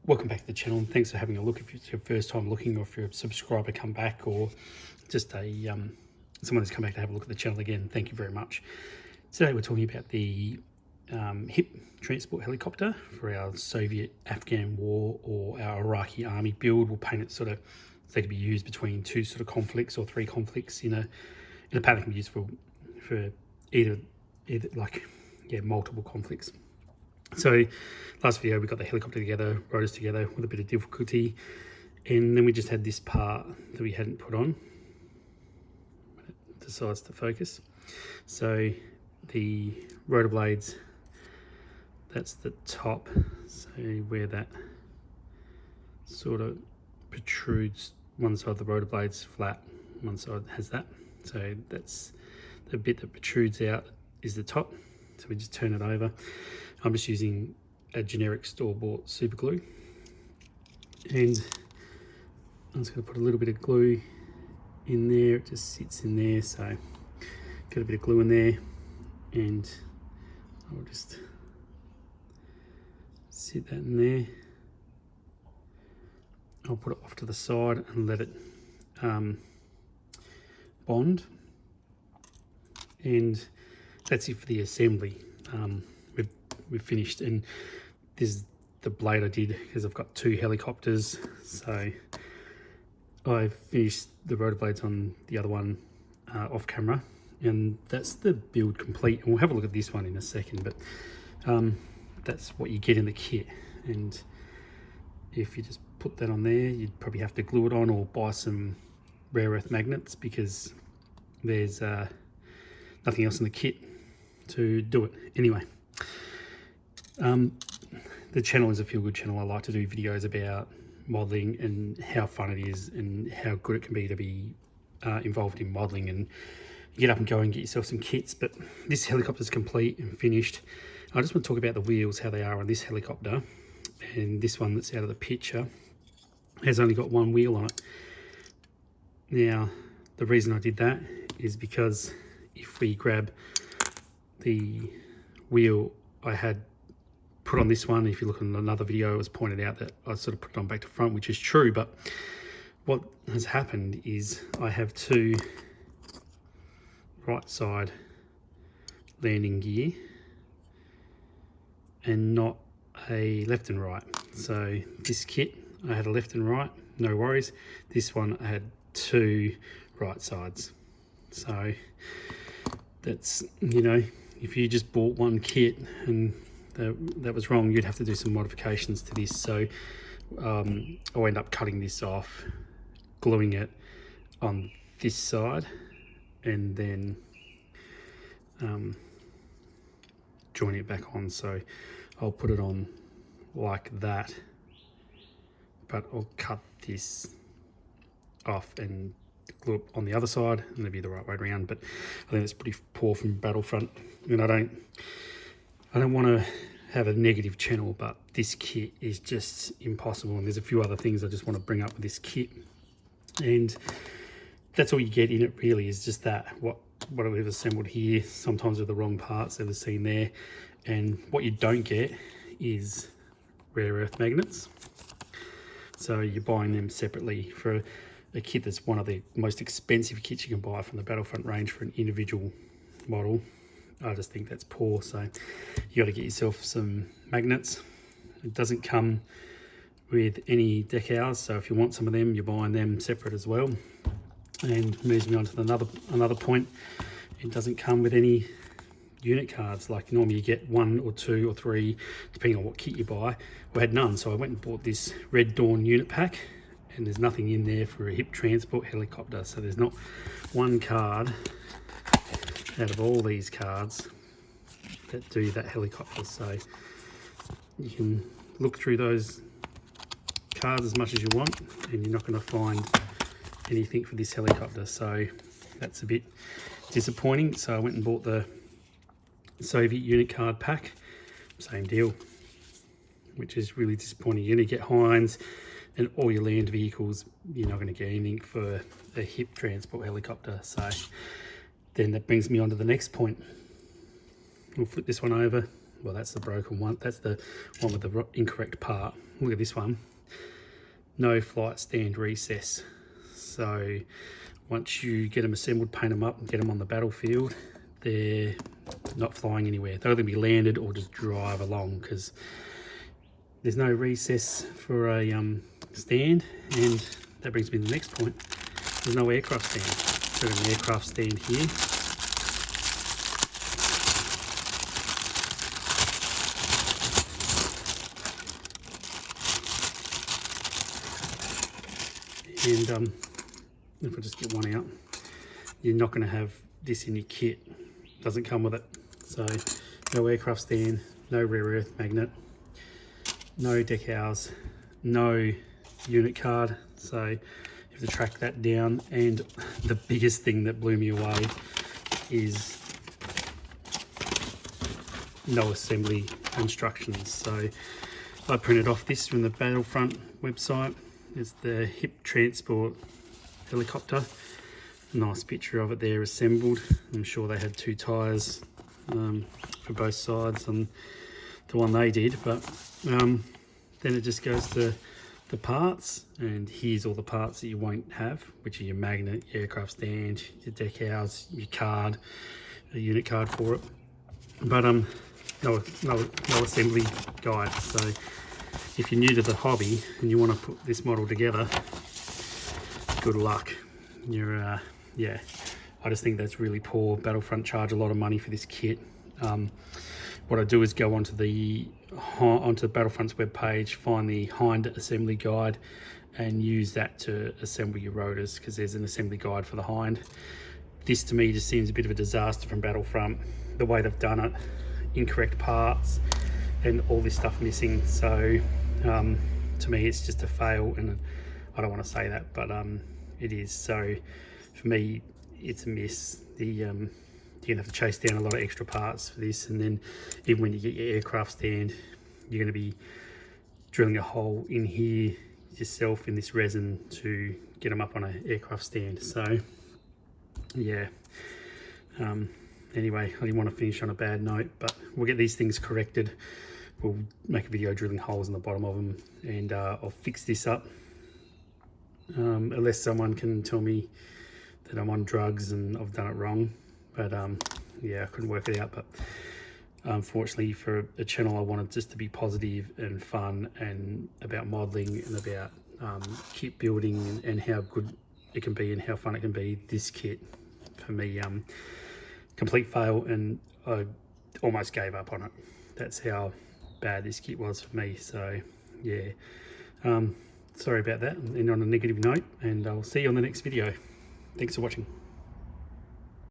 Welcome back to the channel, and thanks for having a look. If it's your first time looking, or if you're a subscriber, come back, or just someone who's come back to have a look at the channel again, thank you very much. Today we're talking about the HIP transport helicopter for our Soviet-Afghan war or our Iraqi army build. We'll paint it sort of so they could be used between two sort of conflicts or three conflicts in a pattern that can be used for either multiple conflicts. So last video we got the helicopter together, rotors together with a bit of difficulty, and then we just had this part that we hadn't put on. It decides to focus. So the rotor blades, that's the top, so where that sort of protrudes, one side of the rotor blade's flat, one side has that, so that's the bit that protrudes out is the top. So we just turn it over. I'm just using a generic store-bought super glue, and I'm just going to put a little bit of glue in there. It just sits in there, so got a bit of glue in there, and I'll just sit that in there. I'll put it off to the side and let it bond, and that's it for the assembly. We've finished, and this is the blade I did because I've got two helicopters, so I finished the rotor blades on the other one off camera, and that's the build complete. And we'll have a look at this one in a second, but that's what you get in the kit. And if you just put that on there, you'd probably have to glue it on or buy some rare earth magnets, because there's nothing else in the kit to do it. Anyway, the channel is a feel-good channel. I like to do videos about modelling and how fun it is and how good it can be to be involved in modelling and get up and go and get yourself some kits. But this helicopter is complete and finished. I just want to talk about the wheels, how they are on this helicopter. And this one that's out of the picture has only got one wheel on it. Now, the reason I did that is because if we grab the wheel I had put on this one, if you look at another video, it was pointed out that I sort of put it on back to front, which is true, but what has happened is I have two right side landing gear and not a left and right. So this kit I had a left and right, no worries. This one I had two right sides. So that's, you know, if you just bought one kit and that was wrong, you'd have to do some modifications to this. So I'll end up cutting this off, gluing it on this side, and then joining it back on. So I'll put it on like that, but I'll cut this off and glue it on the other side, and it'll be the right way around. But I think it's pretty poor from Battlefront, and I don't want to have a negative channel, but this kit is just impossible. And there's a few other things I just want to bring up with this kit, and that's all you get in it really, is just that what I've assembled here, sometimes with the wrong parts that are seen there. And what you don't get is rare earth magnets, so you're buying them separately for a kit that's one of the most expensive kits you can buy from the Battlefront range for an individual model. I just think that's poor. So you got to get yourself some magnets. It doesn't come with any decals, so if you want some of them, you're buying them separate as well. And moves me on to another point. It doesn't come with any unit cards. Like normally you get one or two or three depending on what kit you buy. We had none, so I went and bought this Red Dawn unit pack, and there's nothing in there for a HIP transport helicopter. So there's not one card out of all these cards that do that helicopter. So you can look through those cards as much as you want, and you're not going to find anything for this helicopter. So that's a bit disappointing. So I went and bought the Soviet unit card pack, same deal, which is really disappointing. You're going to get Heinz and all your land vehicles, you're not going to get anything for a HIP transport helicopter. So then that brings me on to the next point. We'll flip this one over. well, that's the broken one. That's the one with the incorrect part. Look at this one. No flight stand recess. So once you get them assembled, paint them up and get them on the battlefield, they're not flying anywhere. They'll either be landed or just drive along, because there's no recess for a stand. And that brings me to the next point. There's no aircraft stand. Got an aircraft stand here. And if I just get one out, you're not going to have this in your kit. Doesn't come with it. So no aircraft stand, no rare earth magnet, no decals, no unit card. So you have to track that down. And the biggest thing that blew me away is no assembly instructions. So I printed off this from the Battlefront website. It's the Hip transport helicopter. Nice picture of it there assembled. I'm sure they had 2 tyres for both sides on the one they did, but then it just goes to the parts, and here's all the parts that you won't have, which are your magnet, your aircraft stand, your decals, your card, a unit card for it, but no assembly guide. So if you're new to the hobby and you want to put this model together, good luck. You're yeah, I just think that's really poor. Battlefront charge a lot of money for this kit. What I do is go onto Battlefront's webpage, find the hind assembly guide, and use that to assemble your rotors, because there's an assembly guide for the hind. This to me just seems a bit of a disaster from Battlefront, the way they've done it, incorrect parts and all this stuff missing. So to me it's just a fail, and I don't want to say that, but it is. So for me it's a miss. You're gonna have to chase down a lot of extra parts for this, and then even when you get your aircraft stand, you're going to be drilling a hole in here yourself in this resin to get them up on an aircraft stand. So yeah, anyway, I didn't want to finish on a bad note, but we'll get these things corrected. We'll make a video drilling holes in the bottom of them, and I'll fix this up, unless someone can tell me that I'm on drugs and I've done it wrong. But yeah, I couldn't work it out. But unfortunately, for a channel I wanted just to be positive and fun and about modeling and about kit building and how good it can be and how fun it can be, this kit for me complete fail, and I almost gave up on it. That's how bad this kit was for me. So yeah, sorry about that, and on a negative note, and I'll see you on the next video. Thanks for watching.